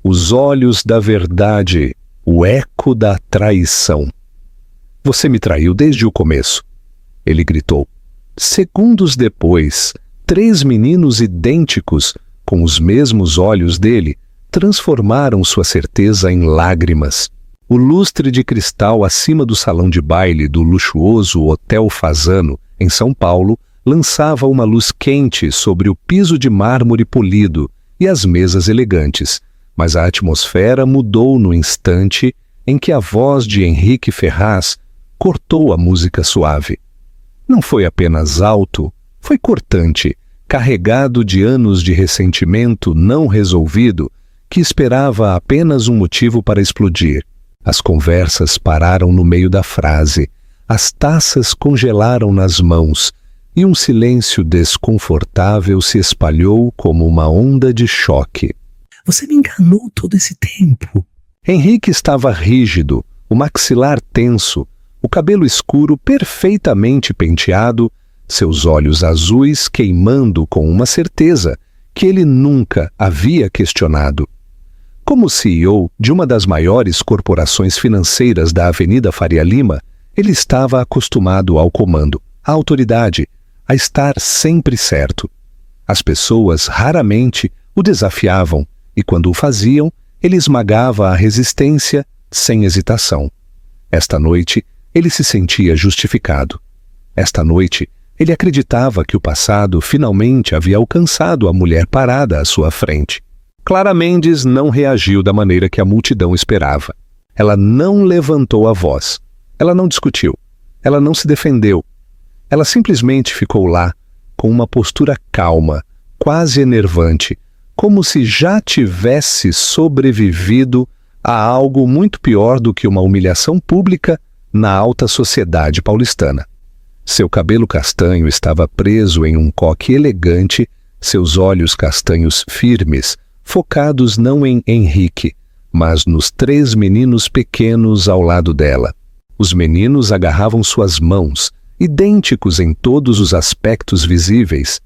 Os olhos da verdade, o eco da traição. Você me traiu desde o começo, ele gritou. Segundos depois, 3 meninos idênticos, com os mesmos olhos dele, transformaram sua certeza em lágrimas. O lustre de cristal acima do salão de baile do luxuoso Hotel Fasano, em São Paulo, lançava uma luz quente sobre o piso de mármore polido e as mesas elegantes, mas a atmosfera mudou no instante em que a voz de Henrique Ferraz cortou a música suave. Não foi apenas alto, foi cortante, carregado de anos de ressentimento não resolvido, que esperava apenas um motivo para explodir. As conversas pararam no meio da frase, as taças congelaram nas mãos, e um silêncio desconfortável se espalhou como uma onda de choque. Você me enganou todo esse tempo. Henrique estava rígido, o maxilar tenso, o cabelo escuro perfeitamente penteado, seus olhos azuis queimando com uma certeza que ele nunca havia questionado. Como CEO de uma das maiores corporações financeiras da Avenida Faria Lima, ele estava acostumado ao comando, à autoridade, a estar sempre certo. As pessoas raramente o desafiavam e, quando o faziam, ele esmagava a resistência sem hesitação. Esta noite, ele se sentia justificado. Esta noite, ele acreditava que o passado finalmente havia alcançado a mulher parada à sua frente. Clara Mendes não reagiu da maneira que a multidão esperava. Ela não levantou a voz. Ela não discutiu. Ela não se defendeu. Ela simplesmente ficou lá, com uma postura calma, quase enervante, como se já tivesse sobrevivido a algo muito pior do que uma humilhação pública na alta sociedade paulistana. Seu cabelo castanho estava preso em um coque elegante, seus olhos castanhos firmes, focados não em Henrique, mas nos 3 meninos pequenos ao lado dela. Os meninos agarravam suas mãos, idênticos em todos os aspectos visíveis.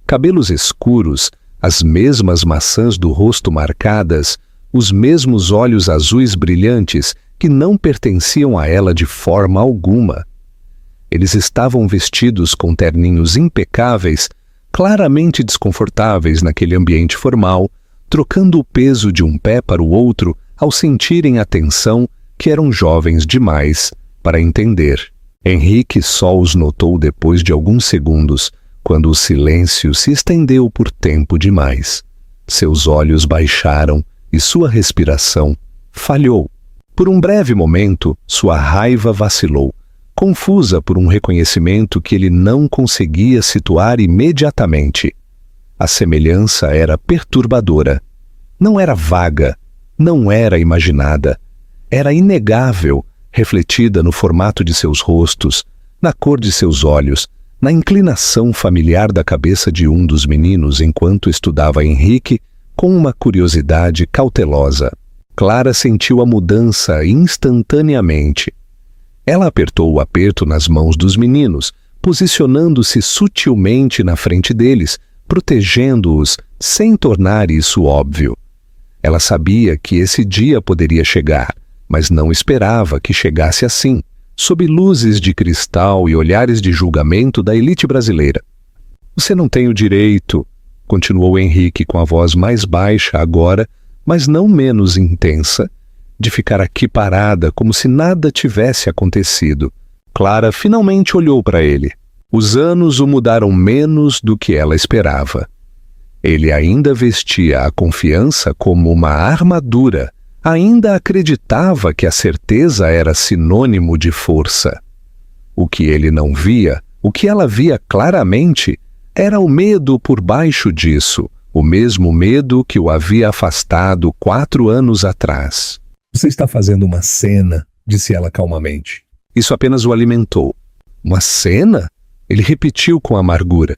Cabelos escuros, as mesmas maçãs do rosto marcadas, os mesmos olhos azuis brilhantes que não pertenciam a ela de forma alguma. Eles estavam vestidos com terninhos impecáveis, claramente desconfortáveis naquele ambiente formal, trocando o peso de um pé para o outro ao sentirem a tensão que eram jovens demais para entender. Henrique só os notou depois de alguns segundos, quando o silêncio se estendeu por tempo demais. Seus olhos baixaram e sua respiração falhou. Por um breve momento, sua raiva vacilou, confusa por um reconhecimento que ele não conseguia situar imediatamente. A semelhança era perturbadora. Não era vaga, não era imaginada. Era inegável, refletida no formato de seus rostos, na cor de seus olhos, na inclinação familiar da cabeça de um dos meninos enquanto estudava Henrique com uma curiosidade cautelosa. Clara sentiu a mudança instantaneamente. Ela apertou o aperto nas mãos dos meninos, posicionando-se sutilmente na frente deles, protegendo-os sem tornar isso óbvio. Ela sabia que esse dia poderia chegar, mas não esperava que chegasse assim, sob luzes de cristal e olhares de julgamento da elite brasileira. Você não tem o direito, continuou Henrique com a voz mais baixa agora, mas não menos intensa, de ficar aqui parada como se nada tivesse acontecido. Clara finalmente olhou para ele. Os anos o mudaram menos do que ela esperava. Ele ainda vestia a confiança como uma armadura, ainda acreditava que a certeza era sinônimo de força. O que ele não via, o que ela via claramente, era o medo por baixo disso, o mesmo medo que o havia afastado 4 anos atrás. Você está fazendo uma cena, disse ela calmamente. Isso apenas o alimentou. Uma cena? Ele repetiu com amargura.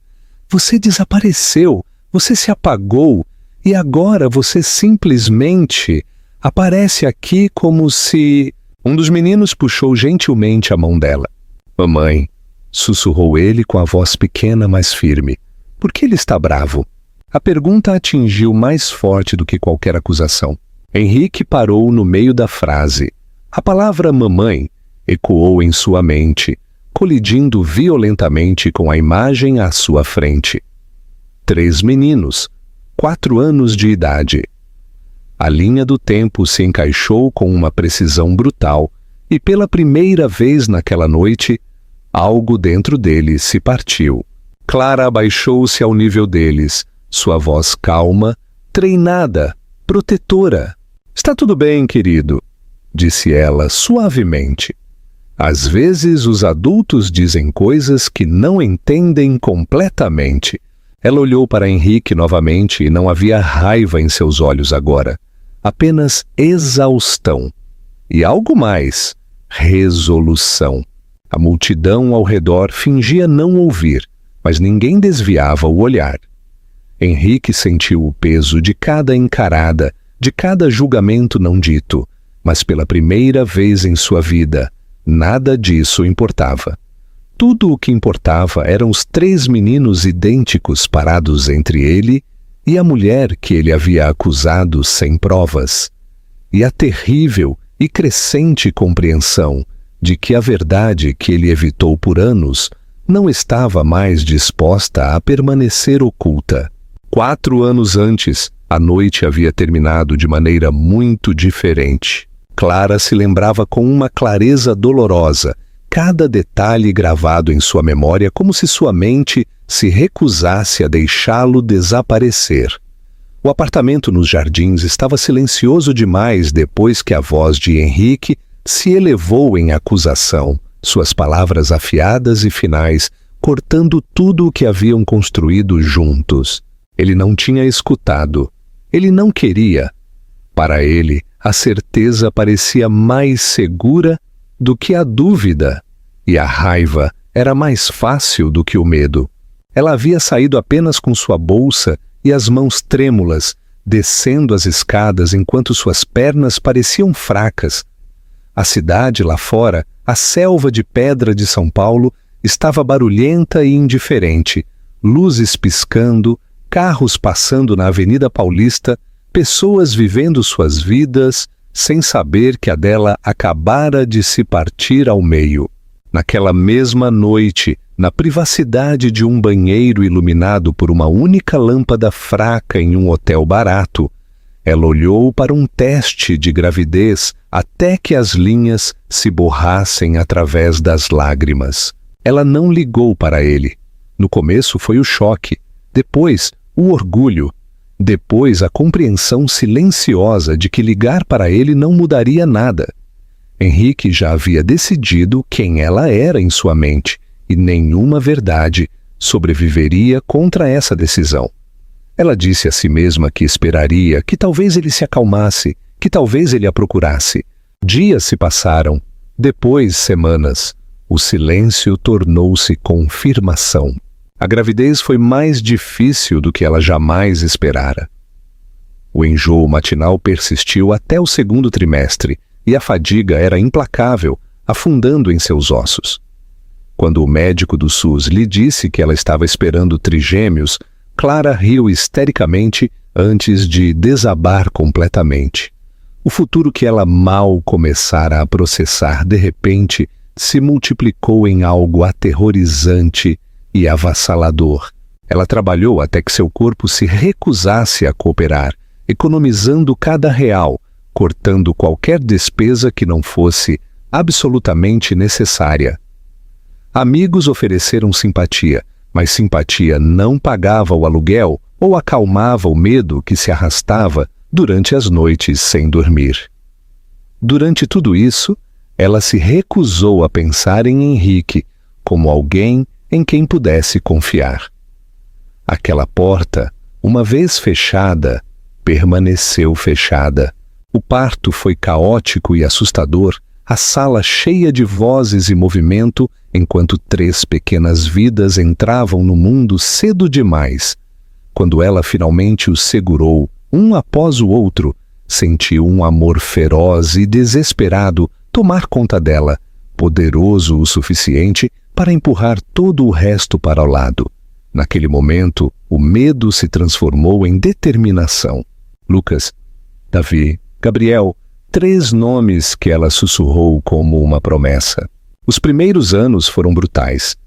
Você desapareceu, você se apagou, e agora você simplesmente aparece aqui como se... Um dos meninos puxou gentilmente a mão dela. Mamãe, sussurrou ele com a voz pequena, mas firme. Por que ele está bravo? A pergunta atingiu mais forte do que qualquer acusação. Henrique parou no meio da frase. A palavra mamãe ecoou em sua mente, colidindo violentamente com a imagem à sua frente. 3 meninos, 4 anos de idade. A linha do tempo se encaixou com uma precisão brutal e pela primeira vez naquela noite, algo dentro dele se partiu. Clara abaixou-se ao nível deles, sua voz calma, treinada, protetora. Está tudo bem, querido, disse ela suavemente. Às vezes os adultos dizem coisas que não entendem completamente. Ela olhou para Henrique novamente e não havia raiva em seus olhos agora. Apenas exaustão. E algo mais, resolução. A multidão ao redor fingia não ouvir, mas ninguém desviava o olhar. Henrique sentiu o peso de cada encarada, de cada julgamento não dito, mas pela primeira vez em sua vida, nada disso importava. Tudo o que importava eram os 3 meninos idênticos parados entre ele e a mulher que ele havia acusado sem provas, e a terrível e crescente compreensão de que a verdade que ele evitou por anos não estava mais disposta a permanecer oculta. 4 anos antes, a noite havia terminado de maneira muito diferente. Clara se lembrava com uma clareza dolorosa, cada detalhe gravado em sua memória como se sua mente se recusasse a deixá-lo desaparecer. O apartamento nos jardins estava silencioso demais depois que a voz de Henrique se elevou em acusação, suas palavras afiadas e finais, cortando tudo o que haviam construído juntos. Ele não tinha escutado. Ele não queria. Para ele, a certeza parecia mais segura do que a dúvida, e a raiva era mais fácil do que o medo. Ela havia saído apenas com sua bolsa e as mãos trêmulas, descendo as escadas enquanto suas pernas pareciam fracas. A cidade lá fora, a selva de pedra de São Paulo, estava barulhenta e indiferente, luzes piscando, carros passando na Avenida Paulista, pessoas vivendo suas vidas sem saber que a dela acabara de se partir ao meio. Naquela mesma noite, na privacidade de um banheiro iluminado por uma única lâmpada fraca em um hotel barato, ela olhou para um teste de gravidez até que as linhas se borrassem através das lágrimas. Ela não ligou para ele. No começo foi o choque, depois o orgulho, depois a compreensão silenciosa de que ligar para ele não mudaria nada. Henrique já havia decidido quem ela era em sua mente, e nenhuma verdade sobreviveria contra essa decisão. Ela disse a si mesma que esperaria, que talvez ele se acalmasse, que talvez ele a procurasse. Dias se passaram, depois semanas. O silêncio tornou-se confirmação. A gravidez foi mais difícil do que ela jamais esperara. O enjoo matinal persistiu até o 2º trimestre e a fadiga era implacável, afundando em seus ossos. Quando o médico do SUS lhe disse que ela estava esperando trigêmeos, Clara riu histericamente antes de desabar completamente. O futuro que ela mal começara a processar de repente se multiplicou em algo aterrorizante e avassalador. Ela trabalhou até que seu corpo se recusasse a cooperar, economizando cada real, cortando qualquer despesa que não fosse absolutamente necessária. Amigos ofereceram simpatia, mas simpatia não pagava o aluguel ou acalmava o medo que se arrastava durante as noites sem dormir. Durante tudo isso, ela se recusou a pensar em Henrique como alguém em quem pudesse confiar. Aquela porta, uma vez fechada, permaneceu fechada. O parto foi caótico e assustador, a sala cheia de vozes e movimento, enquanto 3 pequenas vidas entravam no mundo cedo demais. Quando ela finalmente os segurou, um após o outro, sentiu um amor feroz e desesperado tomar conta dela, poderoso o suficiente para empurrar todo o resto para o lado. Naquele momento, o medo se transformou em determinação. Lucas, Davi, Gabriel, 3 nomes que ela sussurrou como uma promessa. Os primeiros anos foram brutais.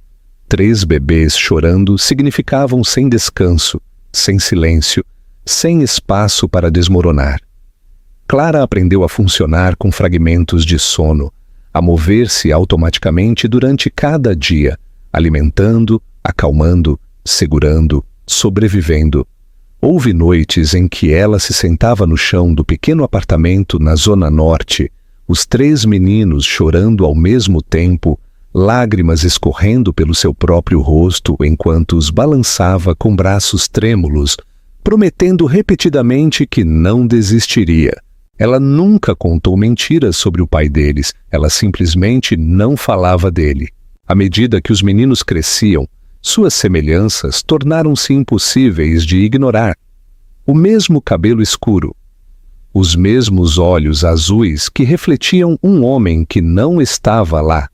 3 bebês chorando significavam sem descanso, sem silêncio, sem espaço para desmoronar. Clara aprendeu a funcionar com fragmentos de sono, a mover-se automaticamente durante cada dia, alimentando, acalmando, segurando, sobrevivendo. Houve noites em que ela se sentava no chão do pequeno apartamento na Zona Norte, os 3 meninos chorando ao mesmo tempo, lágrimas escorrendo pelo seu próprio rosto enquanto os balançava com braços trêmulos, prometendo repetidamente que não desistiria. Ela nunca contou mentiras sobre o pai deles, ela simplesmente não falava dele. À medida que os meninos cresciam, suas semelhanças tornaram-se impossíveis de ignorar. O mesmo cabelo escuro, os mesmos olhos azuis que refletiam um homem que não estava lá.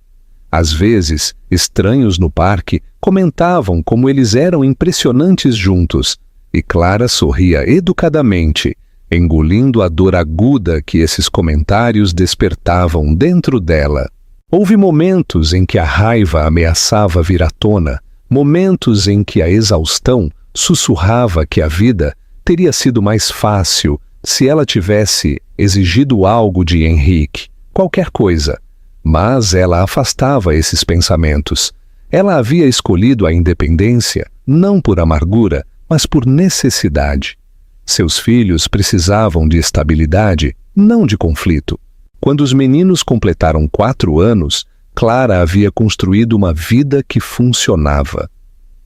Às vezes, estranhos no parque comentavam como eles eram impressionantes juntos, e Clara sorria educadamente, engolindo a dor aguda que esses comentários despertavam dentro dela. Houve momentos em que a raiva ameaçava vir à tona, momentos em que a exaustão sussurrava que a vida teria sido mais fácil se ela tivesse exigido algo de Henrique, qualquer coisa. Mas ela afastava esses pensamentos. Ela havia escolhido a independência, não por amargura, mas por necessidade. Seus filhos precisavam de estabilidade, não de conflito. Quando os meninos completaram 4 anos, Clara havia construído uma vida que funcionava.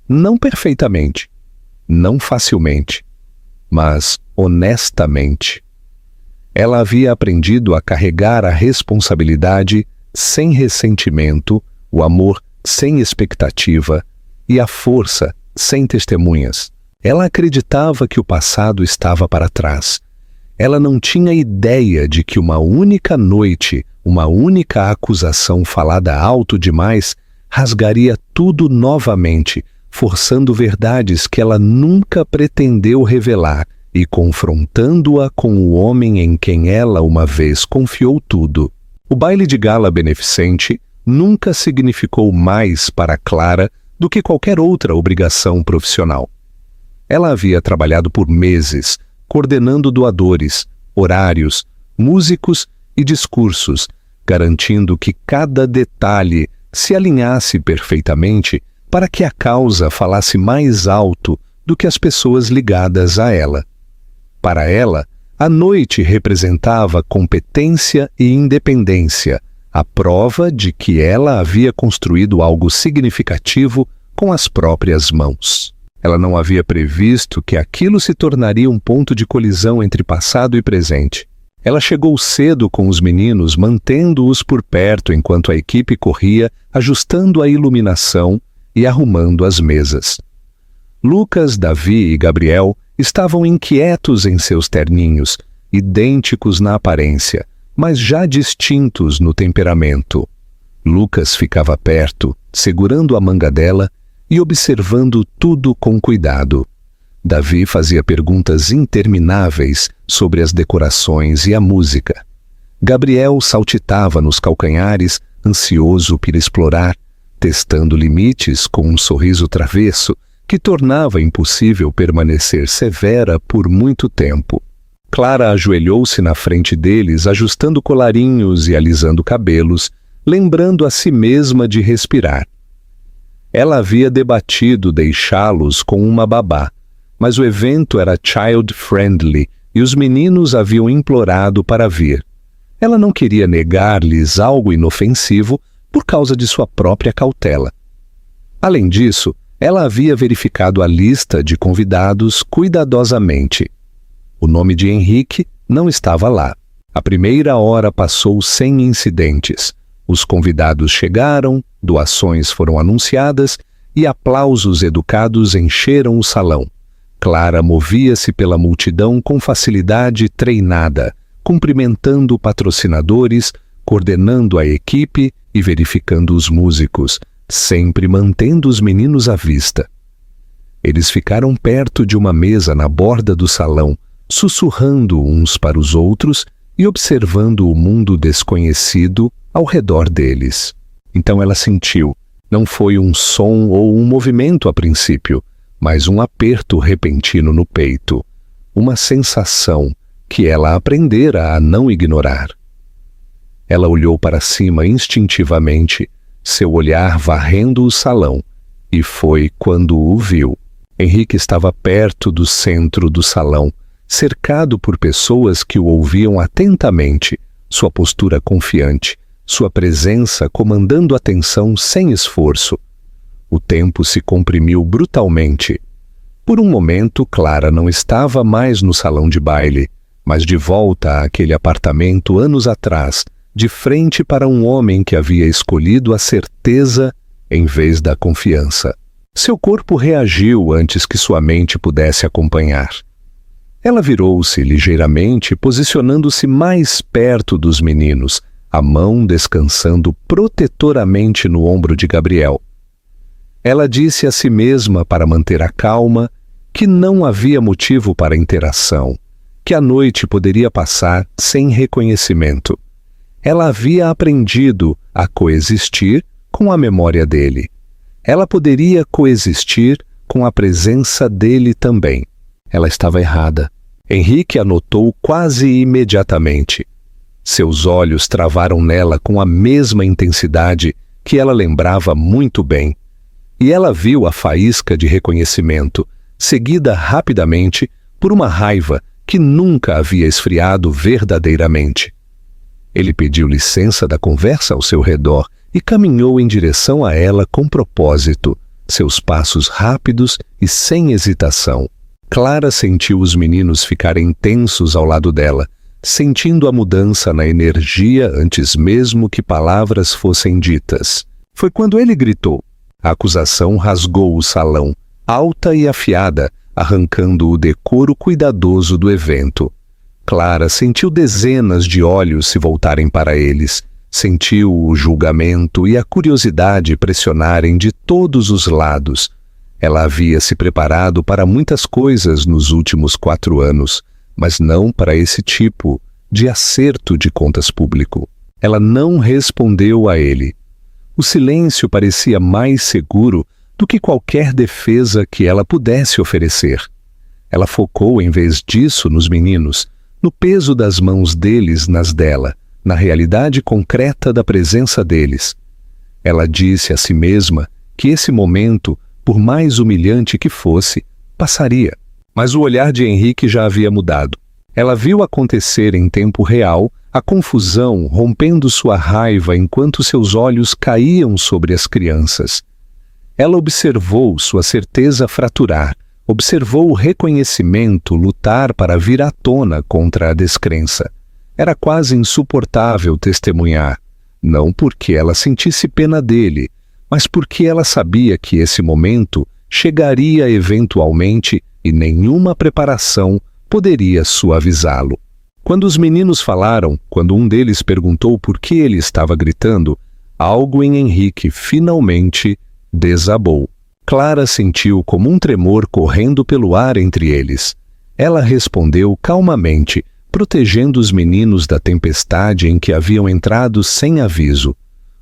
Não perfeitamente, não facilmente, mas honestamente. Ela havia aprendido a carregar a responsabilidade sem ressentimento, o amor sem expectativa e a força sem testemunhas. Ela acreditava que o passado estava para trás. Ela não tinha ideia de que uma única noite, uma única acusação falada alto demais, rasgaria tudo novamente, forçando verdades que ela nunca pretendeu revelar e confrontando-a com o homem em quem ela uma vez confiou tudo. O baile de gala beneficente nunca significou mais para Clara do que qualquer outra obrigação profissional. Ela havia trabalhado por meses, coordenando doadores, horários, músicos e discursos, garantindo que cada detalhe se alinhasse perfeitamente para que a causa falasse mais alto do que as pessoas ligadas a ela. Para ela, a noite representava competência e independência, a prova de que ela havia construído algo significativo com as próprias mãos. Ela não havia previsto que aquilo se tornaria um ponto de colisão entre passado e presente. Ela chegou cedo com os meninos, mantendo-os por perto enquanto a equipe corria, ajustando a iluminação e arrumando as mesas. Lucas, Davi e Gabriel estavam inquietos em seus terninhos, idênticos na aparência, mas já distintos no temperamento. Lucas ficava perto, segurando a manga dela e observando tudo com cuidado. Davi fazia perguntas intermináveis sobre as decorações e a música. Gabriel saltitava nos calcanhares, ansioso por explorar, testando limites com um sorriso travesso que tornava impossível permanecer severa por muito tempo. Clara ajoelhou-se na frente deles, ajustando colarinhos e alisando cabelos, lembrando a si mesma de respirar. Ela havia debatido deixá-los com uma babá, mas o evento era child-friendly e os meninos haviam implorado para vir. Ela não queria negar-lhes algo inofensivo por causa de sua própria cautela. Além disso, ela havia verificado a lista de convidados cuidadosamente. O nome de Henrique não estava lá. A primeira hora passou sem incidentes. Os convidados chegaram, doações foram anunciadas e aplausos educados encheram o salão. Clara movia-se pela multidão com facilidade treinada, cumprimentando patrocinadores, coordenando a equipe e verificando os músicos, sempre mantendo os meninos à vista. Eles ficaram perto de uma mesa na borda do salão, sussurrando uns para os outros e observando o mundo desconhecido ao redor deles. Então ela sentiu, não foi um som ou um movimento a princípio, mas um aperto repentino no peito, uma sensação que ela aprendera a não ignorar. Ela olhou para cima instintivamente, seu olhar varrendo o salão, e foi quando o viu. Henrique estava perto do centro do salão, cercado por pessoas que o ouviam atentamente, sua postura confiante, sua presença comandando a atenção sem esforço. O tempo se comprimiu brutalmente. Por um momento, Clara não estava mais no salão de baile, mas de volta àquele apartamento anos atrás, de frente para um homem que havia escolhido a certeza em vez da confiança. Seu corpo reagiu antes que sua mente pudesse acompanhar. Ela virou-se ligeiramente, posicionando-se mais perto dos meninos, a mão descansando protetoramente no ombro de Gabriel. Ela disse a si mesma, para manter a calma, que não havia motivo para interação, que a noite poderia passar sem reconhecimento. Ela havia aprendido a coexistir com a memória dele. Ela poderia coexistir com a presença dele também. Ela estava errada. Henrique a notou quase imediatamente. Seus olhos travaram nela com a mesma intensidade que ela lembrava muito bem. E ela viu a faísca de reconhecimento, seguida rapidamente por uma raiva que nunca havia esfriado verdadeiramente. Ele pediu licença da conversa ao seu redor e caminhou em direção a ela com propósito, seus passos rápidos e sem hesitação. Clara sentiu os meninos ficarem tensos ao lado dela, sentindo a mudança na energia antes mesmo que palavras fossem ditas. Foi quando ele gritou. A acusação rasgou o salão, alta e afiada, arrancando o decoro cuidadoso do evento. Clara sentiu dezenas de olhos se voltarem para eles, sentiu o julgamento e a curiosidade pressionarem de todos os lados. Ela havia se preparado para muitas coisas nos últimos 4 anos, mas não para esse tipo de acerto de contas público. Ela não respondeu a ele. O silêncio parecia mais seguro do que qualquer defesa que ela pudesse oferecer. Ela focou, em vez disso, nos meninos, no peso das mãos deles nas dela, na realidade concreta da presença deles. Ela disse a si mesma que esse momento, por mais humilhante que fosse, passaria. Mas o olhar de Henrique já havia mudado. Ela viu acontecer em tempo real a confusão rompendo sua raiva enquanto seus olhos caíam sobre as crianças. Ela observou sua certeza fraturar, observou o reconhecimento lutar para vir à tona contra a descrença. Era quase insuportável testemunhar, não porque ela sentisse pena dele, mas porque ela sabia que esse momento chegaria eventualmente e nenhuma preparação poderia suavizá-lo. Quando os meninos falaram, quando um deles perguntou por que ele estava gritando, algo em Henrique finalmente desabou. Clara sentiu como um tremor correndo pelo ar entre eles. Ela respondeu calmamente, protegendo os meninos da tempestade em que haviam entrado sem aviso.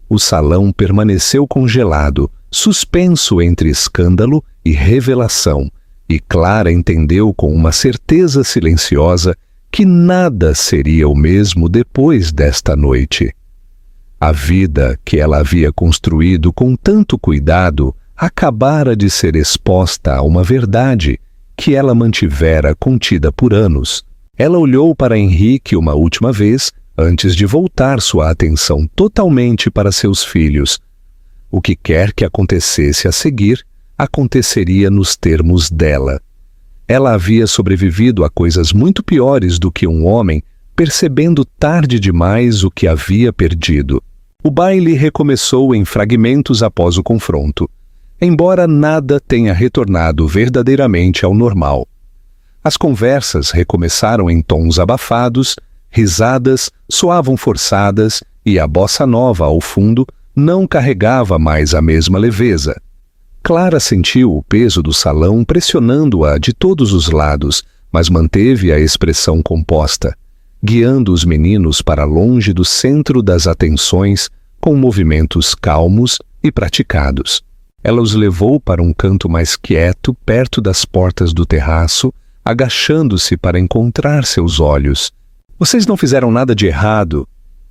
O salão permaneceu congelado, suspenso entre escândalo e revelação, e Clara entendeu com uma certeza silenciosa que nada seria o mesmo depois desta noite. A vida que ela havia construído com tanto cuidado acabara de ser exposta a uma verdade que ela mantivera contida por anos. Ela olhou para Henrique uma última vez antes de voltar sua atenção totalmente para seus filhos. O que quer que acontecesse a seguir, aconteceria nos termos dela. Ela havia sobrevivido a coisas muito piores do que um homem, percebendo tarde demais o que havia perdido. O baile recomeçou em fragmentos após o confronto, embora nada tenha retornado verdadeiramente ao normal. As conversas recomeçaram em tons abafados, risadas soavam forçadas e a bossa nova ao fundo não carregava mais a mesma leveza. Clara sentiu o peso do salão pressionando-a de todos os lados, mas manteve a expressão composta. guiando os meninos para longe do centro das atenções com movimentos calmos e praticados. Ela os levou para um canto mais quieto, perto das portas do terraço, agachando-se para encontrar seus olhos. "Vocês não fizeram nada de errado",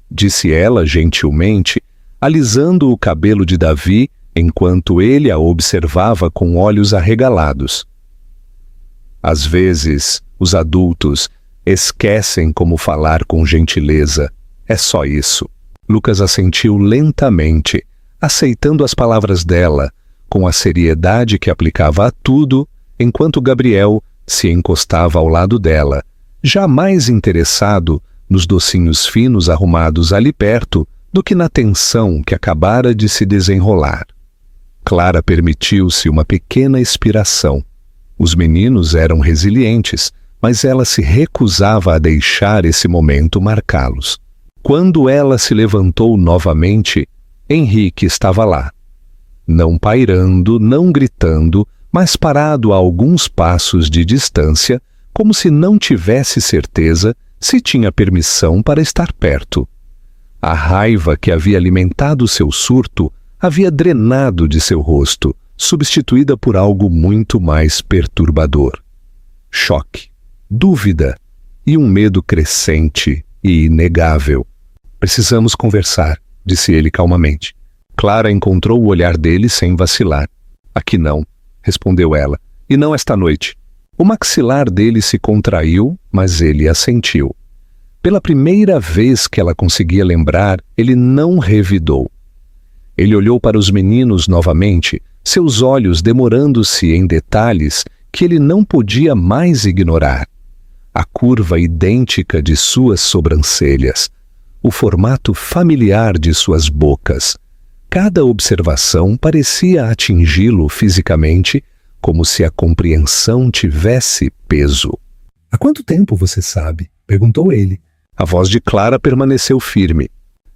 disse ela gentilmente, alisando o cabelo de Davi enquanto ele a observava com olhos arregalados. Às vezes, os adultos esquecem como falar com gentileza. É só isso. Lucas assentiu lentamente, aceitando as palavras dela, com a seriedade que aplicava a tudo, enquanto Gabriel se encostava ao lado dela, já mais interessado nos docinhos finos arrumados ali perto do que na tensão que acabara de se desenrolar. Clara permitiu-se uma pequena expiração. Os meninos eram resilientes, mas ela se recusava a deixar esse momento marcá-los. Quando ela se levantou novamente, Henrique estava lá. Não pairando, não gritando, mas parado a alguns passos de distância, como se não tivesse certeza se tinha permissão para estar perto. A raiva que havia alimentado seu surto havia drenado de seu rosto, substituída por algo muito mais perturbador. Choque, dúvida e um medo crescente e inegável. "Precisamos conversar", disse ele calmamente. Clara encontrou o olhar dele sem vacilar. "Aqui não", respondeu ela, "e não esta noite." O maxilar dele se contraiu, mas ele assentiu. Pela primeira vez que ela conseguia lembrar, ele não revidou. Ele olhou para os meninos novamente, seus olhos demorando-se em detalhes que ele não podia mais ignorar. A curva idêntica de suas sobrancelhas, o formato familiar de suas bocas. Cada observação parecia atingi-lo fisicamente, como se a compreensão tivesse peso. "Há quanto tempo você sabe?" perguntou ele. A voz de Clara permaneceu firme.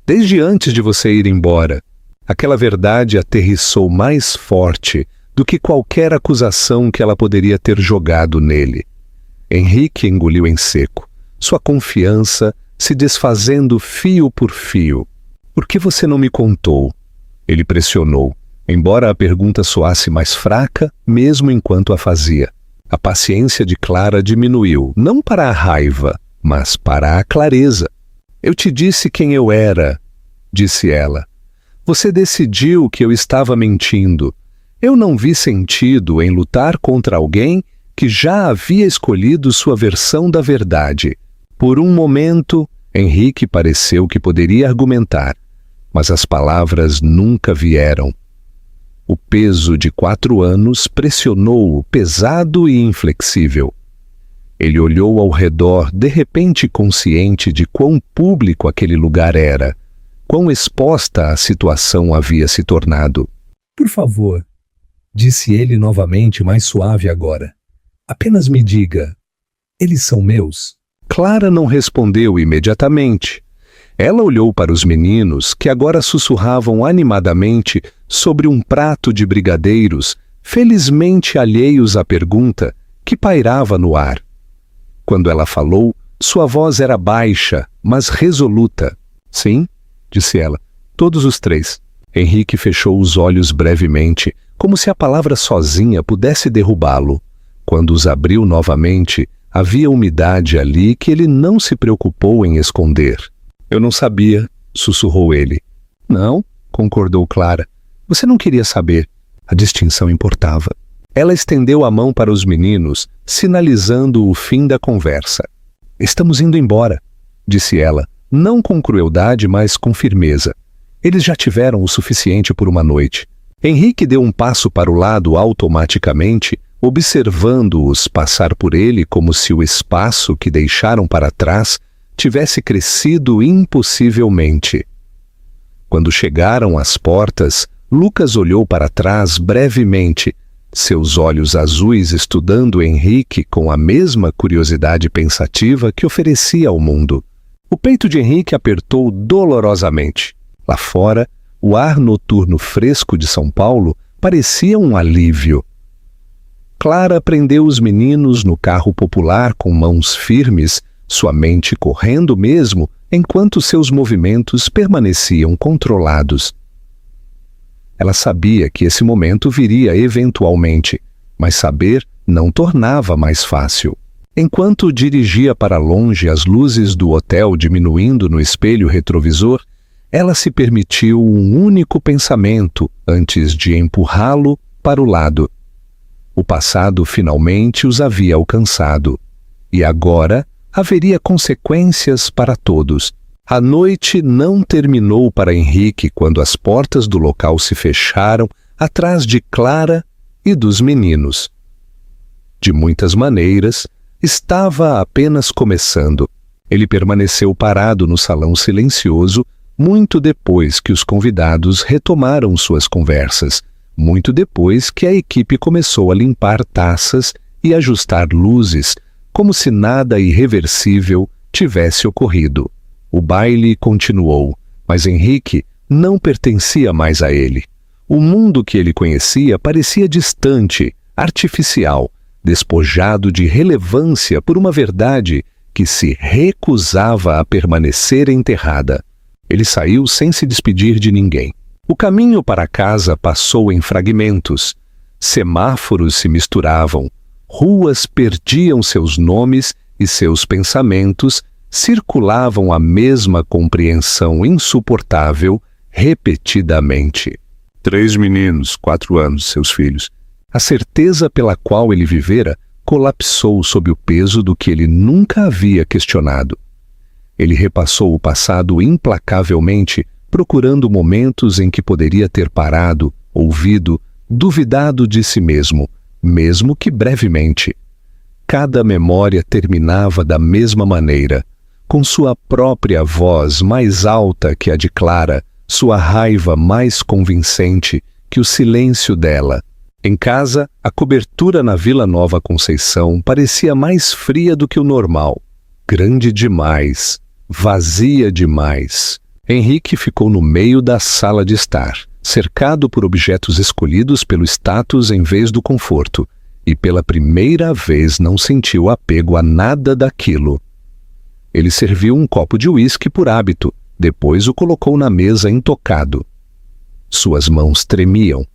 "Desde antes de você ir embora." Aquela verdade aterrissou mais forte do que qualquer acusação que ela poderia ter jogado nele. Henrique engoliu em seco, sua confiança se desfazendo fio por fio. "Por que você não me contou?" Ele pressionou, embora a pergunta soasse mais fraca, mesmo enquanto a fazia. A paciência de Clara diminuiu, não para a raiva, mas para a clareza. "Eu te disse quem eu era", disse ela. "Você decidiu que eu estava mentindo. Eu não vi sentido em lutar contra alguém que já havia escolhido sua versão da verdade." Por um momento, Henrique pareceu que poderia argumentar, mas as palavras nunca vieram. O peso de 4 anos pressionou-o, pesado e inflexível. Ele olhou ao redor, de repente consciente de quão público aquele lugar era, quão exposta a situação havia se tornado. "Por favor", disse ele novamente, mais suave agora. "Apenas me diga, eles são meus?" Clara não respondeu imediatamente. Ela olhou para os meninos, que agora sussurravam animadamente sobre um prato de brigadeiros, felizmente alheios à pergunta, que pairava no ar. Quando ela falou, sua voz era baixa, mas resoluta. "Sim", disse ela, "todos os 3. Henrique fechou os olhos brevemente, como se a palavra sozinha pudesse derrubá-lo. Quando os abriu novamente, havia umidade ali que ele não se preocupou em esconder. "Eu não sabia", sussurrou ele. "Não", concordou Clara. "Você não queria saber. A distinção importava." Ela estendeu a mão para os meninos, sinalizando o fim da conversa. "Estamos indo embora", disse ela, não com crueldade, mas com firmeza. Eles já tiveram o suficiente por uma noite. Henrique deu um passo para o lado automaticamente, observando-os passar por ele como se o espaço que deixaram para trás tivesse crescido impossivelmente. Quando chegaram às portas, Lucas olhou para trás brevemente, seus olhos azuis estudando Henrique com a mesma curiosidade pensativa que oferecia ao mundo. O peito de Henrique apertou dolorosamente. Lá fora, o ar noturno fresco de São Paulo parecia um alívio. Clara prendeu os meninos no carro popular com mãos firmes, sua mente correndo mesmo enquanto seus movimentos permaneciam controlados. Ela sabia que esse momento viria eventualmente, mas saber não tornava mais fácil. Enquanto dirigia para longe as luzes do hotel diminuindo no espelho retrovisor, ela se permitiu um único pensamento antes de empurrá-lo para o lado. O passado finalmente os havia alcançado, e agora haveria consequências para todos. A noite não terminou para Henrique quando as portas do local se fecharam atrás de Clara e dos meninos. De muitas maneiras, estava apenas começando. Ele permaneceu parado no salão silencioso muito depois que os convidados retomaram suas conversas, muito depois que a equipe começou a limpar taças e ajustar luzes, como se nada irreversível tivesse ocorrido. O baile continuou, mas Henrique não pertencia mais a ele. O mundo que ele conhecia parecia distante, artificial, despojado de relevância por uma verdade que se recusava a permanecer enterrada. Ele saiu sem se despedir de ninguém. O caminho para casa passou em fragmentos. Semáforos se misturavam, ruas perdiam seus nomes e seus pensamentos circulavam a mesma compreensão insuportável repetidamente. 3 meninos, 4 anos, seus filhos. A certeza pela qual ele vivera colapsou sob o peso do que ele nunca havia questionado. Ele repassou o passado implacavelmente, procurando momentos em que poderia ter parado, ouvido, duvidado de si mesmo, mesmo que brevemente. Cada memória terminava da mesma maneira, com sua própria voz mais alta que a de Clara, sua raiva mais convincente que o silêncio dela. Em casa, a cobertura na Vila Nova Conceição parecia mais fria do que o normal. Grande demais, vazia demais. Henrique ficou no meio da sala de estar, cercado por objetos escolhidos pelo status em vez do conforto, e pela primeira vez não sentiu apego a nada daquilo. Ele serviu um copo de uísque por hábito, depois o colocou na mesa intocado. Suas mãos tremiam.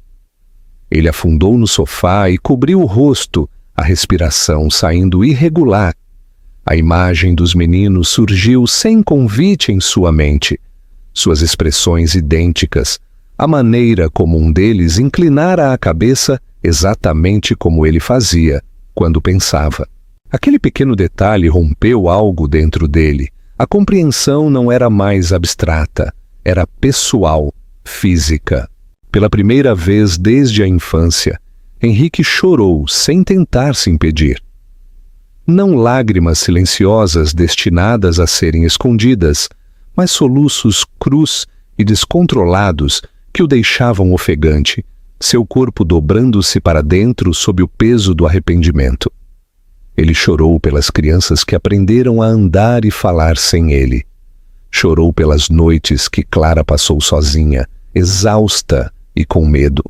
Ele afundou no sofá e cobriu o rosto, a respiração saindo irregular. A imagem dos meninos surgiu sem convite em sua mente. Suas expressões idênticas, a maneira como um deles inclinara a cabeça exatamente como ele fazia quando pensava. Aquele pequeno detalhe rompeu algo dentro dele. A compreensão não era mais abstrata, era pessoal, física. Pela primeira vez desde a infância, Henrique chorou sem tentar se impedir. Não lágrimas silenciosas destinadas a serem escondidas, mas soluços crus e descontrolados que o deixavam ofegante, seu corpo dobrando-se para dentro sob o peso do arrependimento. Ele chorou pelas crianças que aprenderam a andar e falar sem ele. Chorou pelas noites que Clara passou sozinha, exausta e com medo.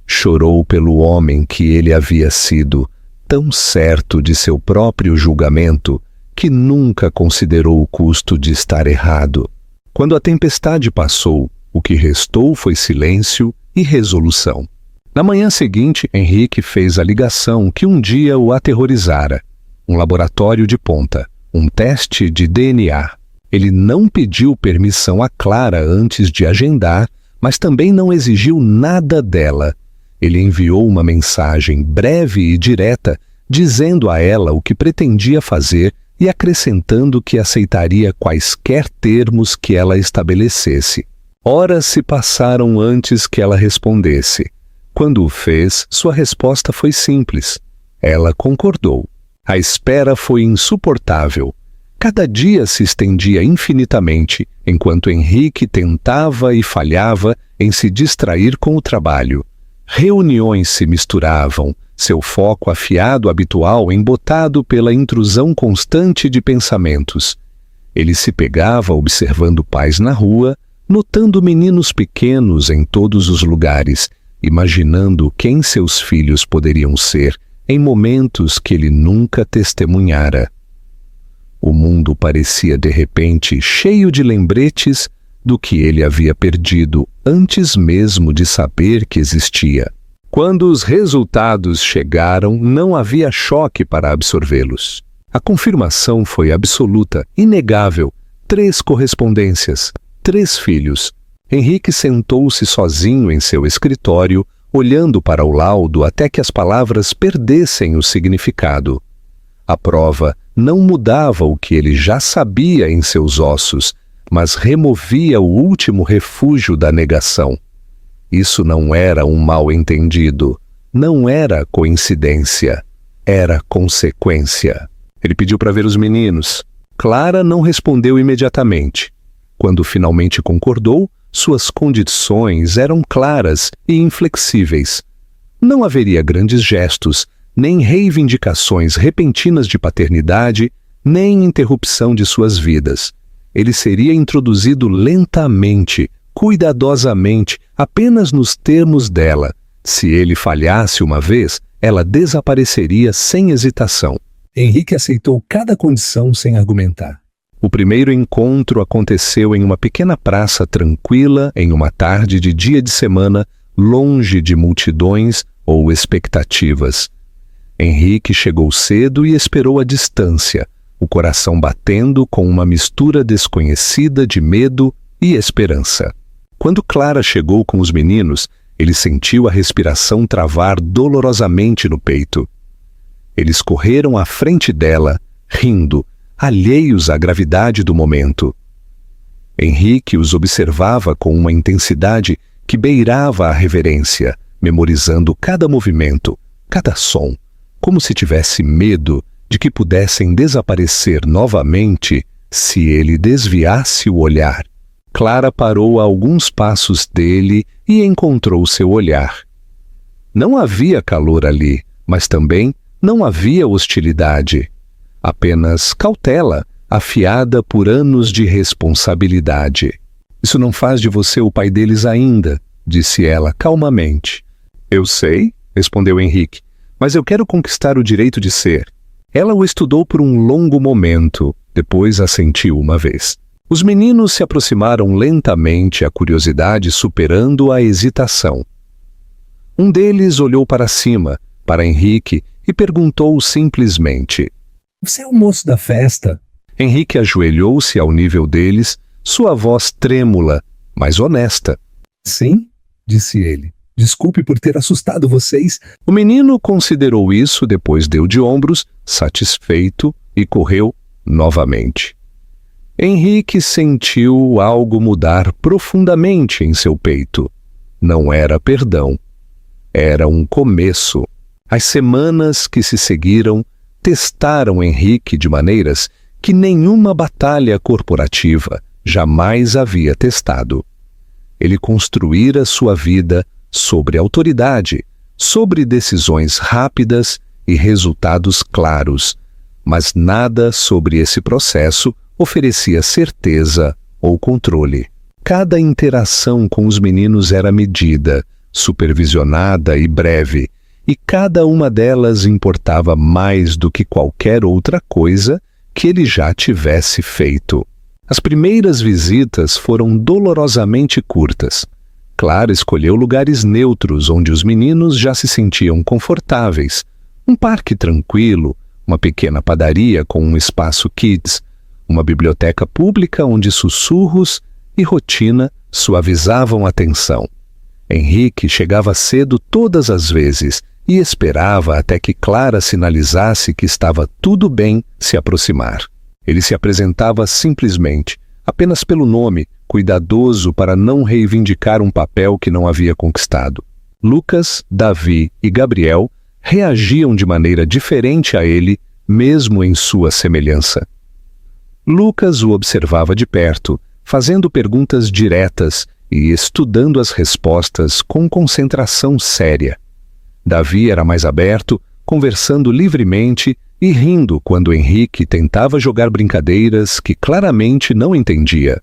Chorou pelo homem que ele havia sido, tão certo de seu próprio julgamento que nunca considerou o custo de estar errado. Quando a tempestade passou, o que restou foi silêncio e resolução. Na manhã seguinte, Henrique fez a ligação que um dia o aterrorizara. Um laboratório de ponta, um teste de DNA. Ele não pediu permissão a Clara antes de agendar, mas também não exigiu nada dela. Ele enviou uma mensagem breve e direta, dizendo a ela o que pretendia fazer e acrescentando que aceitaria quaisquer termos que ela estabelecesse. Horas se passaram antes que ela respondesse. Quando o fez, sua resposta foi simples. Ela concordou. A espera foi insuportável. Cada dia se estendia infinitamente, enquanto Henrique tentava e falhava em se distrair com o trabalho. Reuniões se misturavam, seu foco afiado habitual embotado pela intrusão constante de pensamentos. Ele se pegava observando pais na rua, notando meninos pequenos em todos os lugares, imaginando quem seus filhos poderiam ser em momentos que ele nunca testemunhara. O mundo parecia de repente cheio de lembretes do que ele havia perdido antes mesmo de saber que existia. Quando os resultados chegaram, não havia choque para absorvê-los. A confirmação foi absoluta, inegável. 3 correspondências, 3 filhos. Henrique sentou-se sozinho em seu escritório, olhando para o laudo até que as palavras perdessem o significado. A prova não mudava o que ele já sabia em seus ossos, mas removia o último refúgio da negação. Isso não era um mal-entendido, não era coincidência, era consequência. Ele pediu para ver os meninos. Clara não respondeu imediatamente. Quando finalmente concordou, suas condições eram claras e inflexíveis. Não haveria grandes gestos, nem reivindicações repentinas de paternidade, nem interrupção de suas vidas. Ele seria introduzido lentamente, cuidadosamente, apenas nos termos dela. Se ele falhasse uma vez, ela desapareceria sem hesitação. Henrique aceitou cada condição sem argumentar. O primeiro encontro aconteceu em uma pequena praça tranquila, em uma tarde de dia de semana, longe de multidões ou expectativas. Henrique chegou cedo e esperou à distância, o coração batendo com uma mistura desconhecida de medo e esperança. Quando Clara chegou com os meninos, ele sentiu a respiração travar dolorosamente no peito. Eles correram à frente dela, rindo, alheios à gravidade do momento. Henrique os observava com uma intensidade que beirava a reverência, memorizando cada movimento, cada som, como se tivesse medo de que pudessem desaparecer novamente se ele desviasse o olhar. Clara parou a alguns passos dele e encontrou seu olhar. Não havia calor ali, mas também não havia hostilidade. Apenas cautela, afiada por anos de responsabilidade. Isso não faz de você o pai deles ainda, disse ela calmamente. Eu sei, respondeu Henrique, mas eu quero conquistar o direito de ser. Ela o estudou por um longo momento, depois assentiu uma vez. Os meninos se aproximaram lentamente, a curiosidade superando a hesitação. Um deles olhou para cima, para Henrique, e perguntou simplesmente: Você é o moço da festa? Henrique ajoelhou-se ao nível deles, sua voz trêmula, mas honesta. Sim, disse ele. Desculpe por ter assustado vocês. O menino considerou isso, depois deu de ombros, satisfeito, e correu novamente. Henrique sentiu algo mudar profundamente em seu peito. Não era perdão. Era um começo. As semanas que se seguiram testaram Henrique de maneiras que nenhuma batalha corporativa jamais havia testado. Ele construíra sua vida sobre autoridade, sobre decisões rápidas e resultados claros, mas nada sobre esse processo oferecia certeza ou controle. Cada interação com os meninos era medida, supervisionada e breve, e cada uma delas importava mais do que qualquer outra coisa que ele já tivesse feito. As primeiras visitas foram dolorosamente curtas. Clara escolheu lugares neutros onde os meninos já se sentiam confortáveis. Um parque tranquilo, uma pequena padaria com um espaço kids, uma biblioteca pública onde sussurros e rotina suavizavam a tensão. Henrique chegava cedo todas as vezes e esperava até que Clara sinalizasse que estava tudo bem se aproximar. Ele se apresentava simplesmente, apenas pelo nome, cuidadoso para não reivindicar um papel que não havia conquistado. Lucas, Davi e Gabriel reagiam de maneira diferente a ele, mesmo em sua semelhança. Lucas o observava de perto, fazendo perguntas diretas e estudando as respostas com concentração séria. Davi era mais aberto, conversando livremente e rindo quando Henrique tentava jogar brincadeiras que claramente não entendia.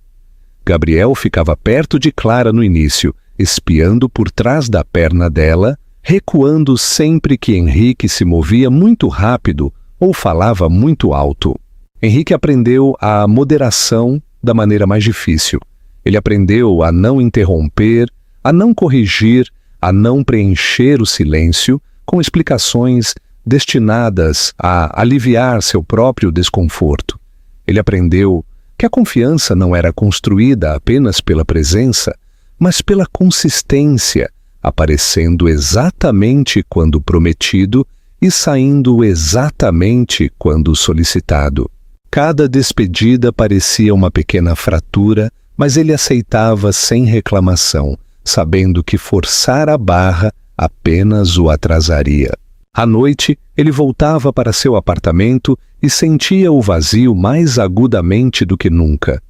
Gabriel ficava perto de Clara no início, espiando por trás da perna dela, recuando sempre que Henrique se movia muito rápido ou falava muito alto. Henrique aprendeu a moderação da maneira mais difícil. Ele aprendeu a não interromper, a não corrigir, a não preencher o silêncio com explicações destinadas a aliviar seu próprio desconforto. Ele aprendeu que a confiança não era construída apenas pela presença, mas pela consistência, aparecendo exatamente quando prometido e saindo exatamente quando solicitado. Cada despedida parecia uma pequena fratura, mas ele aceitava sem reclamação, sabendo que forçar a barra apenas o atrasaria. À noite, ele voltava para seu apartamento e sentia o vazio mais agudamente do que nunca.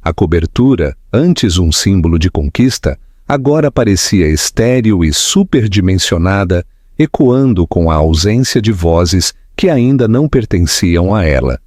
A cobertura, antes um símbolo de conquista, agora parecia estéril e superdimensionada, ecoando com a ausência de vozes que ainda não pertenciam a ela.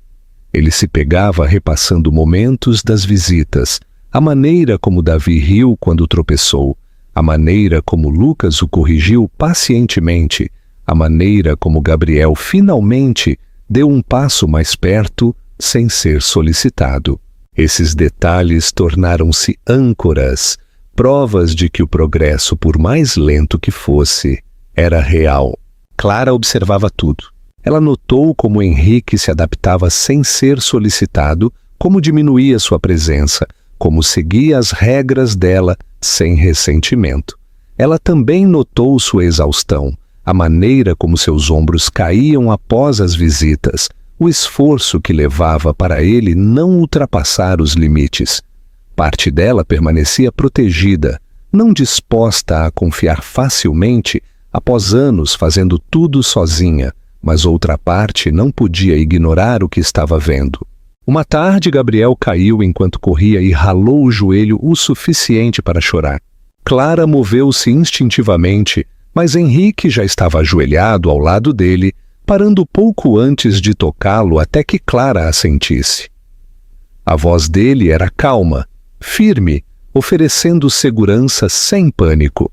Ele se pegava repassando momentos das visitas, a maneira como Davi riu quando tropeçou, a maneira como Lucas o corrigiu pacientemente, a maneira como Gabriel finalmente deu um passo mais perto sem ser solicitado. Esses detalhes tornaram-se âncoras, provas de que o progresso, por mais lento que fosse, era real. Clara observava tudo. Ela notou como Henrique se adaptava sem ser solicitado, como diminuía sua presença, como seguia as regras dela sem ressentimento. Ela também notou sua exaustão, a maneira como seus ombros caíam após as visitas, o esforço que levava para ele não ultrapassar os limites. Parte dela permanecia protegida, não disposta a confiar facilmente após anos fazendo tudo sozinha, mas outra parte não podia ignorar o que estava vendo. Uma tarde, Gabriel caiu enquanto corria e ralou o joelho o suficiente para chorar. Clara moveu-se instintivamente, mas Henrique já estava ajoelhado ao lado dele, parando pouco antes de tocá-lo até que Clara a sentisse. A voz dele era calma, firme, oferecendo segurança sem pânico.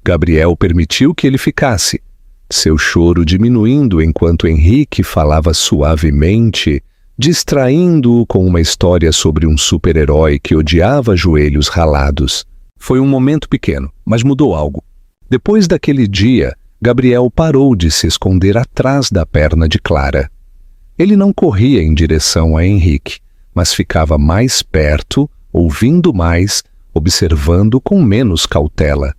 Gabriel permitiu que ele ficasse, seu choro diminuindo enquanto Henrique falava suavemente, distraindo-o com uma história sobre um super-herói que odiava joelhos ralados. Foi um momento pequeno, mas mudou algo. Depois daquele dia, Gabriel parou de se esconder atrás da perna de Clara. Ele não corria em direção a Henrique, mas ficava mais perto, ouvindo mais, observando com menos cautela.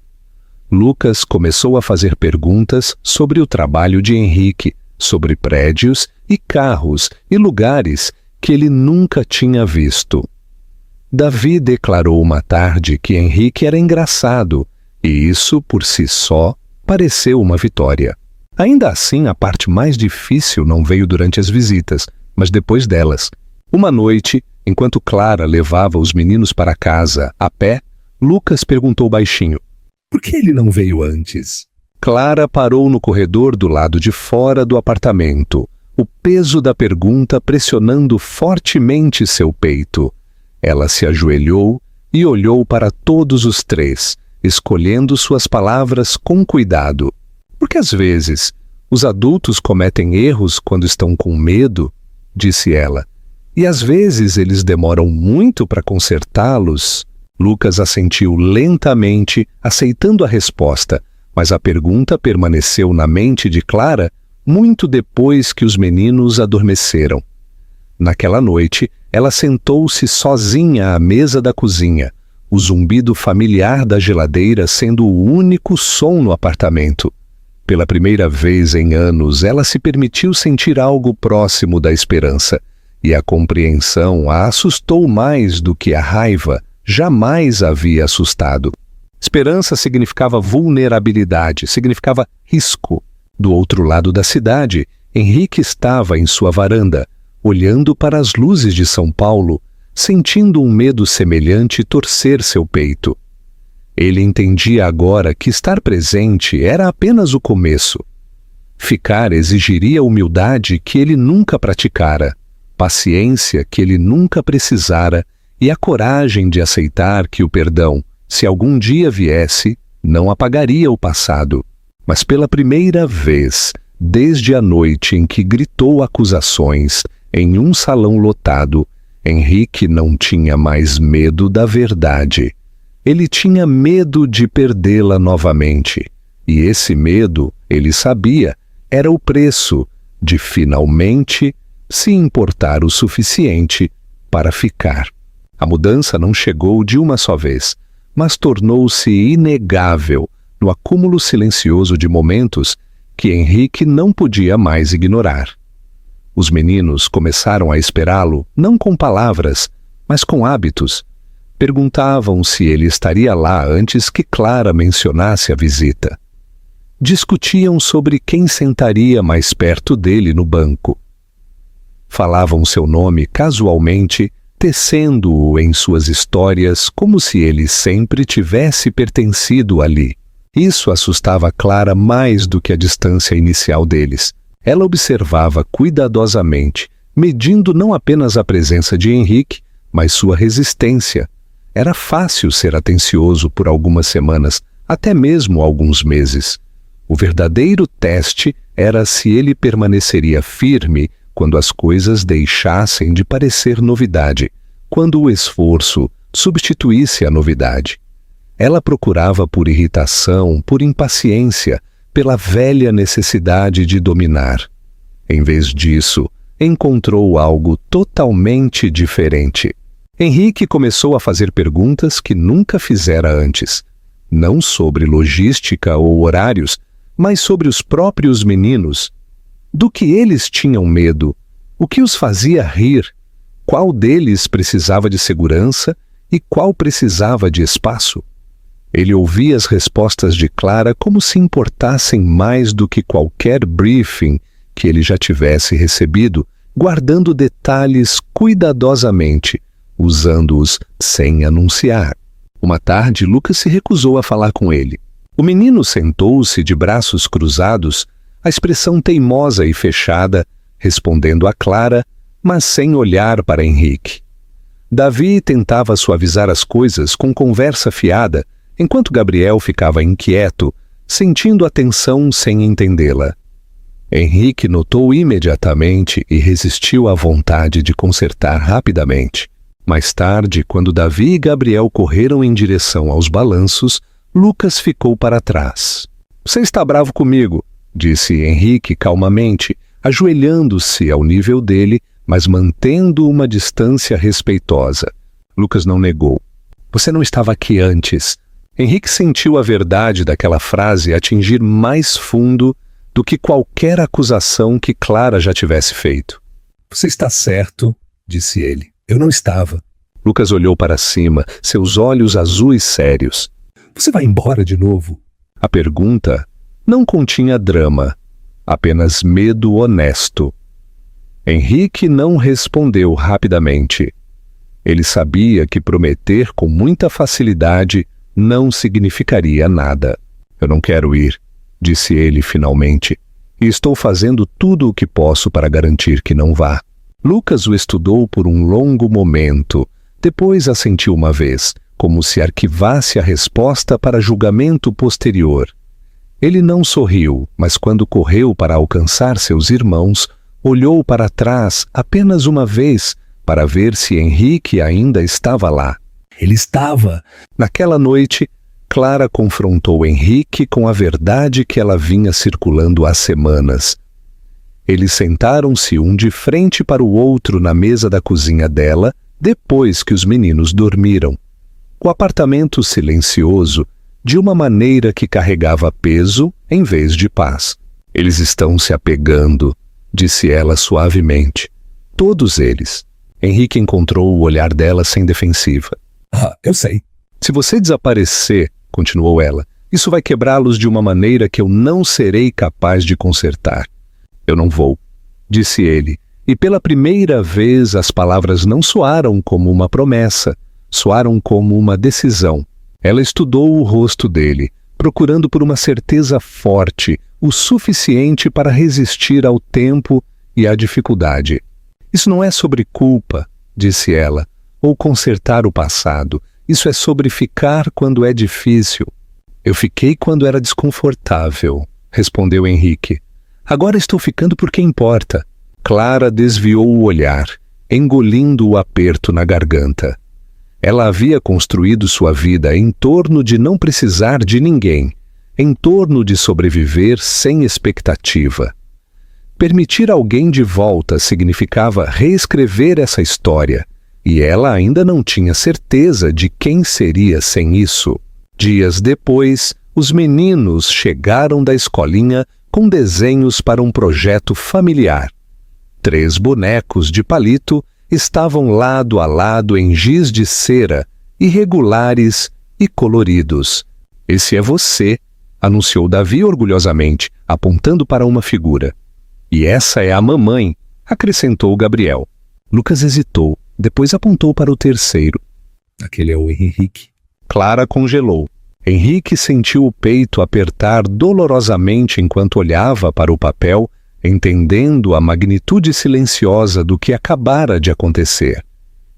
Lucas começou a fazer perguntas sobre o trabalho de Henrique, sobre prédios e carros e lugares que ele nunca tinha visto. Davi declarou uma tarde que Henrique era engraçado, e isso, por si só, pareceu uma vitória. Ainda assim, a parte mais difícil não veio durante as visitas, mas depois delas. Uma noite, enquanto Clara levava os meninos para casa a pé, Lucas perguntou baixinho: Por que ele não veio antes? Clara parou no corredor do lado de fora do apartamento, o peso da pergunta pressionando fortemente seu peito. Ela se ajoelhou e olhou para todos os três, escolhendo suas palavras com cuidado. Porque às vezes os adultos cometem erros quando estão com medo, disse ela, e às vezes eles demoram muito para consertá-los. Lucas assentiu lentamente, aceitando a resposta, mas a pergunta permaneceu na mente de Clara muito depois que os meninos adormeceram. Naquela noite, ela sentou-se sozinha à mesa da cozinha, o zumbido familiar da geladeira sendo o único som no apartamento. Pela primeira vez em anos, ela se permitiu sentir algo próximo da esperança, e a compreensão a assustou mais do que a raiva jamais a havia assustado. Esperança significava vulnerabilidade, significava risco. Do outro lado da cidade, Henrique estava em sua varanda, olhando para as luzes de São Paulo, sentindo um medo semelhante torcer seu peito. Ele entendia agora que estar presente era apenas o começo. Ficar exigiria humildade que ele nunca praticara, paciência que ele nunca precisara e a coragem de aceitar que o perdão, se algum dia viesse, não apagaria o passado. Mas pela primeira vez, desde a noite em que gritou acusações, Em um salão lotado, Henrique não tinha mais medo da verdade. Ele tinha medo de perdê-la novamente. E esse medo, ele sabia, era o preço de finalmente se importar o suficiente para ficar. A mudança não chegou de uma só vez, mas tornou-se inegável no acúmulo silencioso de momentos que Henrique não podia mais ignorar. Os meninos começaram a esperá-lo, não com palavras, mas com hábitos. Perguntavam se ele estaria lá antes que Clara mencionasse a visita. Discutiam sobre quem sentaria mais perto dele no banco. Falavam seu nome casualmente, tecendo-o em suas histórias como se ele sempre tivesse pertencido ali. Isso assustava Clara mais do que a distância inicial deles. Ela observava cuidadosamente, medindo não apenas a presença de Henrique, mas sua resistência. Era fácil ser atencioso por algumas semanas, até mesmo alguns meses. O verdadeiro teste era se ele permaneceria firme quando as coisas deixassem de parecer novidade, quando o esforço substituísse a novidade. Ela procurava por irritação, por impaciência, pela velha necessidade de dominar. Em vez disso, encontrou algo totalmente diferente. Henrique começou a fazer perguntas que nunca fizera antes, não sobre logística ou horários, mas sobre os próprios meninos. Do que eles tinham medo? O que os fazia rir? Qual deles precisava de segurança e qual precisava de espaço? Ele ouvia as respostas de Clara como se importassem mais do que qualquer briefing que ele já tivesse recebido, guardando detalhes cuidadosamente, usando-os sem anunciar. Uma tarde, Lucas se recusou a falar com ele. O menino sentou-se de braços cruzados, a expressão teimosa e fechada, respondendo a Clara, mas sem olhar para Henrique. Davi tentava suavizar as coisas com conversa fiada, enquanto Gabriel ficava inquieto, sentindo a tensão sem entendê-la. Henrique notou imediatamente e resistiu à vontade de consertar rapidamente. Mais tarde, quando Davi e Gabriel correram em direção aos balanços, Lucas ficou para trás. "Você está bravo comigo", disse Henrique calmamente, ajoelhando-se ao nível dele, mas mantendo uma distância respeitosa. Lucas não negou. "Você não estava aqui antes." Henrique sentiu a verdade daquela frase atingir mais fundo do que qualquer acusação que Clara já tivesse feito. "Você está certo", disse ele. "Eu não estava." Lucas olhou para cima, seus olhos azuis sérios. "Você vai embora de novo?" A pergunta não continha drama, apenas medo honesto. Henrique não respondeu rapidamente. Ele sabia que prometer com muita facilidade não significaria nada. "Eu não quero ir", disse ele finalmente, "e estou fazendo tudo o que posso para garantir que não vá." Lucas o estudou por um longo momento, depois assentiu uma vez, como se arquivasse a resposta para julgamento posterior. Ele não sorriu, mas quando correu para alcançar seus irmãos, olhou para trás apenas uma vez para ver se Henrique ainda estava lá. Ele estava. Naquela noite, Clara confrontou Henrique com a verdade que ela vinha circulando há semanas. Eles sentaram-se um de frente para o outro na mesa da cozinha dela, depois que os meninos dormiram. O apartamento silencioso, de uma maneira que carregava peso em vez de paz. "Eles estão se apegando", disse ela suavemente. "Todos eles." Henrique encontrou o olhar dela sem defensiva. "Ah, eu sei." "Se você desaparecer", continuou ela, "isso vai quebrá-los de uma maneira que eu não serei capaz de consertar." "Eu não vou", disse ele, e pela primeira vez as palavras não soaram como uma promessa, soaram como uma decisão. Ela estudou o rosto dele, procurando por uma certeza forte, o suficiente para resistir ao tempo e à dificuldade. "Isso não é sobre culpa", disse ela, "ou consertar o passado. Isso é sobre ficar quando é difícil." "Eu fiquei quando era desconfortável", respondeu Henrique. "Agora estou ficando porque importa." Clara desviou o olhar, engolindo o aperto na garganta. Ela havia construído sua vida em torno de não precisar de ninguém, em torno de sobreviver sem expectativa. Permitir alguém de volta significava reescrever essa história, e ela ainda não tinha certeza de quem seria sem isso. Dias depois, os meninos chegaram da escolinha com desenhos para um projeto familiar. 3 bonecos de palito estavam lado a lado em giz de cera, irregulares e coloridos. "Esse é você", anunciou Davi orgulhosamente, apontando para uma figura. "E essa é a mamãe", acrescentou Gabriel. Lucas hesitou, depois apontou para o terceiro. Aquele é o Henrique. Clara congelou. Henrique sentiu o peito apertar dolorosamente enquanto olhava para o papel, entendendo a magnitude silenciosa do que acabara de acontecer.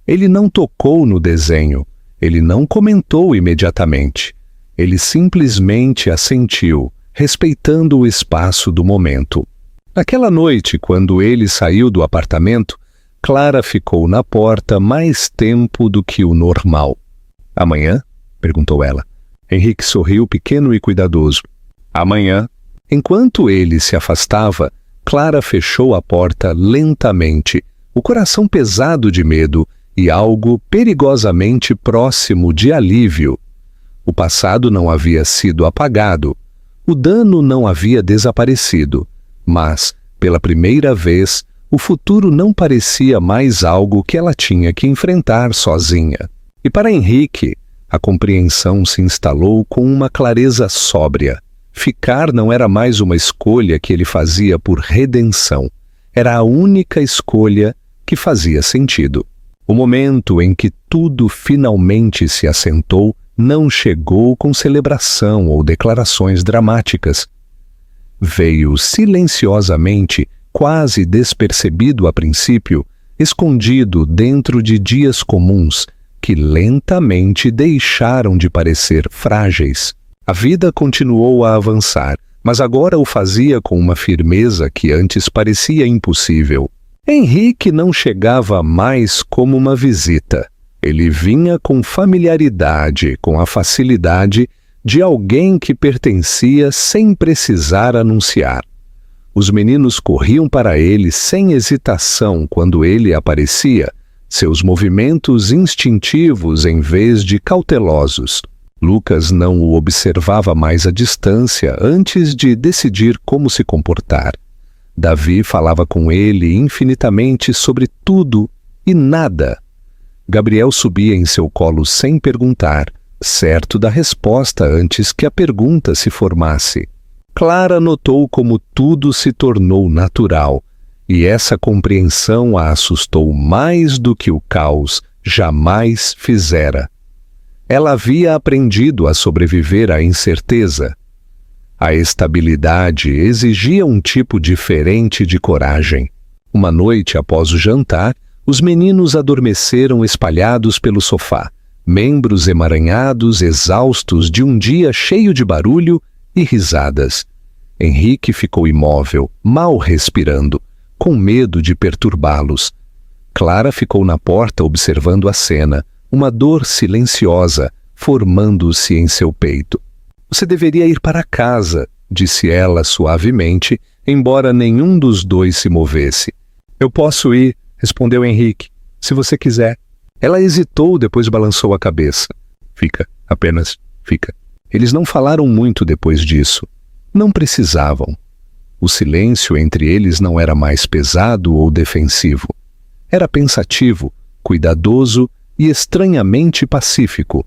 Ele não tocou no desenho, ele não comentou imediatamente. Ele simplesmente assentiu, respeitando o espaço do momento. Naquela noite, quando ele saiu do apartamento, Clara ficou na porta mais tempo do que o normal. "Amanhã?" perguntou ela. Henrique sorriu pequeno e cuidadoso. "Amanhã." Enquanto ele se afastava, Clara fechou a porta lentamente, o coração pesado de medo e algo perigosamente próximo de alívio. O passado não havia sido apagado, o dano não havia desaparecido, mas, pela primeira vez, o futuro não parecia mais algo que ela tinha que enfrentar sozinha. E para Henrique, a compreensão se instalou com uma clareza sóbria. Ficar não era mais uma escolha que ele fazia por redenção. Era a única escolha que fazia sentido. O momento em que tudo finalmente se assentou não chegou com celebração ou declarações dramáticas. Veio silenciosamente, quase despercebido a princípio, escondido dentro de dias comuns que lentamente deixaram de parecer frágeis. A vida continuou a avançar, mas agora o fazia com uma firmeza que antes parecia impossível. Henrique não chegava mais como uma visita. Ele vinha com familiaridade, com a facilidade de alguém que pertencia sem precisar anunciar. Os meninos corriam para ele sem hesitação quando ele aparecia, seus movimentos instintivos em vez de cautelosos. Lucas não o observava mais à distância antes de decidir como se comportar. Davi falava com ele infinitamente sobre tudo e nada. Gabriel subia em seu colo sem perguntar, certo da resposta antes que a pergunta se formasse. Clara notou como tudo se tornou natural, e essa compreensão a assustou mais do que o caos jamais fizera. Ela havia aprendido a sobreviver à incerteza. A estabilidade exigia um tipo diferente de coragem. Uma noite após o jantar, os meninos adormeceram espalhados pelo sofá, membros emaranhados, exaustos de um dia cheio de barulho e risadas. Henrique ficou imóvel, mal respirando, com medo de perturbá-los. Clara ficou na porta observando a cena, uma dor silenciosa formando-se em seu peito. "Você deveria ir para casa", disse ela suavemente, embora nenhum dos dois se movesse. "Eu posso ir", respondeu Henrique, "se você quiser." Ela hesitou, depois balançou a cabeça. "Fica, apenas fica." Eles não falaram muito depois disso. Não precisavam. O silêncio entre eles não era mais pesado ou defensivo. Era pensativo, cuidadoso e estranhamente pacífico.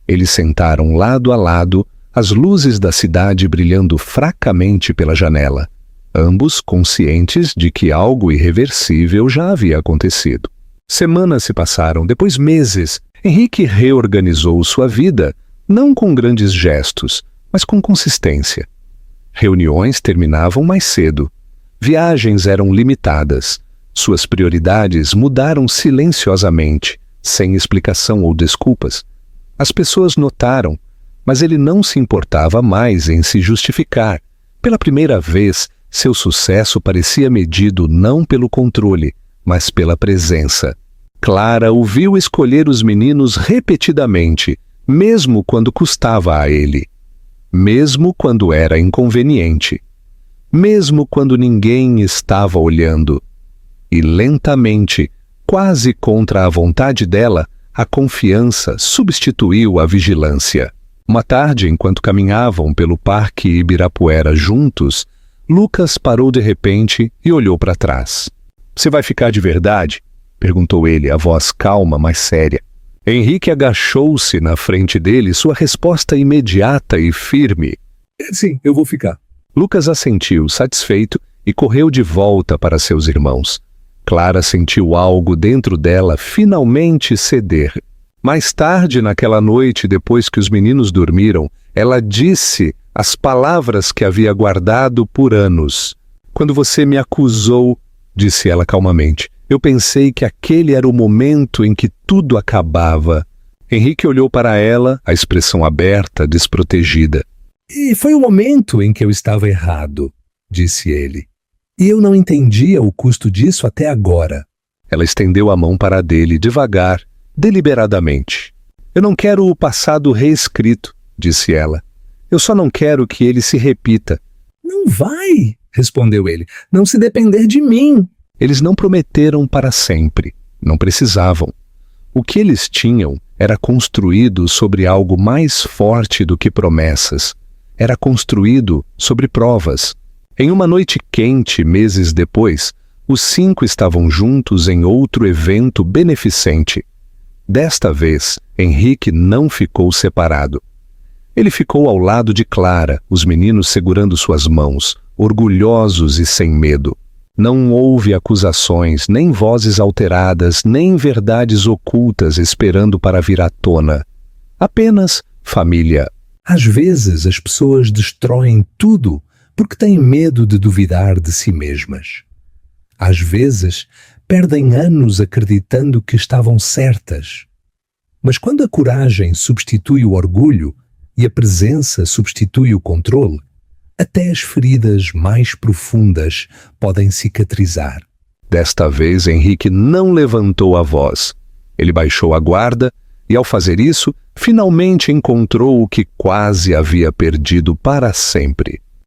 Eles sentaram lado a lado, as luzes da cidade brilhando fracamente pela janela, ambos conscientes de que algo irreversível já havia acontecido. Semanas se passaram, depois meses. Henrique reorganizou sua vida, não com grandes gestos, mas com consistência. Reuniões terminavam mais cedo. Viagens eram limitadas. Suas prioridades mudaram silenciosamente, sem explicação ou desculpas. As pessoas notaram, mas ele não se importava mais em se justificar. Pela primeira vez, Seu sucesso parecia medido não pelo controle, mas pela presença. Clara o viu escolher os meninos repetidamente, mesmo quando custava a ele. Mesmo quando era inconveniente. Mesmo quando ninguém estava olhando. E lentamente, quase contra a vontade dela, a confiança substituiu a vigilância. Uma tarde, enquanto caminhavam pelo Parque Ibirapuera juntos, Lucas parou de repente e olhou para trás. "Você vai ficar de verdade?" perguntou ele, a voz calma, mas séria. Henrique agachou-se na frente dele, sua resposta imediata e firme. Sim, eu vou ficar. Lucas assentiu, satisfeito, e correu de volta para seus irmãos. Clara sentiu algo dentro dela finalmente ceder. Mais tarde, naquela noite, depois que os meninos dormiram, ela disse as palavras que havia guardado por anos. "Quando você me acusou", disse ela calmamente, "eu pensei que aquele era o momento em que tudo acabava." Henrique olhou para ela, a expressão aberta, desprotegida. "E foi o momento em que eu estava errado", disse ele. "E eu não entendia o custo disso até agora." Ela estendeu a mão para a dele, devagar, deliberadamente. "Eu não quero o passado reescrito", disse ela. "Eu só não quero que ele se repita." "Não vai", respondeu ele. "Não se depender de mim." Eles não prometeram para sempre. Não precisavam. O que eles tinham era construído sobre algo mais forte do que promessas. Era construído sobre provas. Em uma noite quente, meses depois, os 5 estavam juntos em outro evento beneficente. Desta vez, Henrique não ficou separado. Ele ficou ao lado de Clara, os meninos segurando suas mãos, orgulhosos e sem medo. Não houve acusações, nem vozes alteradas, nem verdades ocultas esperando para vir à tona. Apenas família. Às vezes as pessoas destroem tudo porque têm medo de duvidar de si mesmas. Às vezes perdem anos acreditando que estavam certas. Mas quando a coragem substitui o orgulho e a presença substitui o controle, até as feridas mais profundas podem cicatrizar. Desta vez, Henrique não levantou a voz. Ele baixou a guarda e, ao fazer isso, finalmente encontrou o que quase havia perdido para sempre.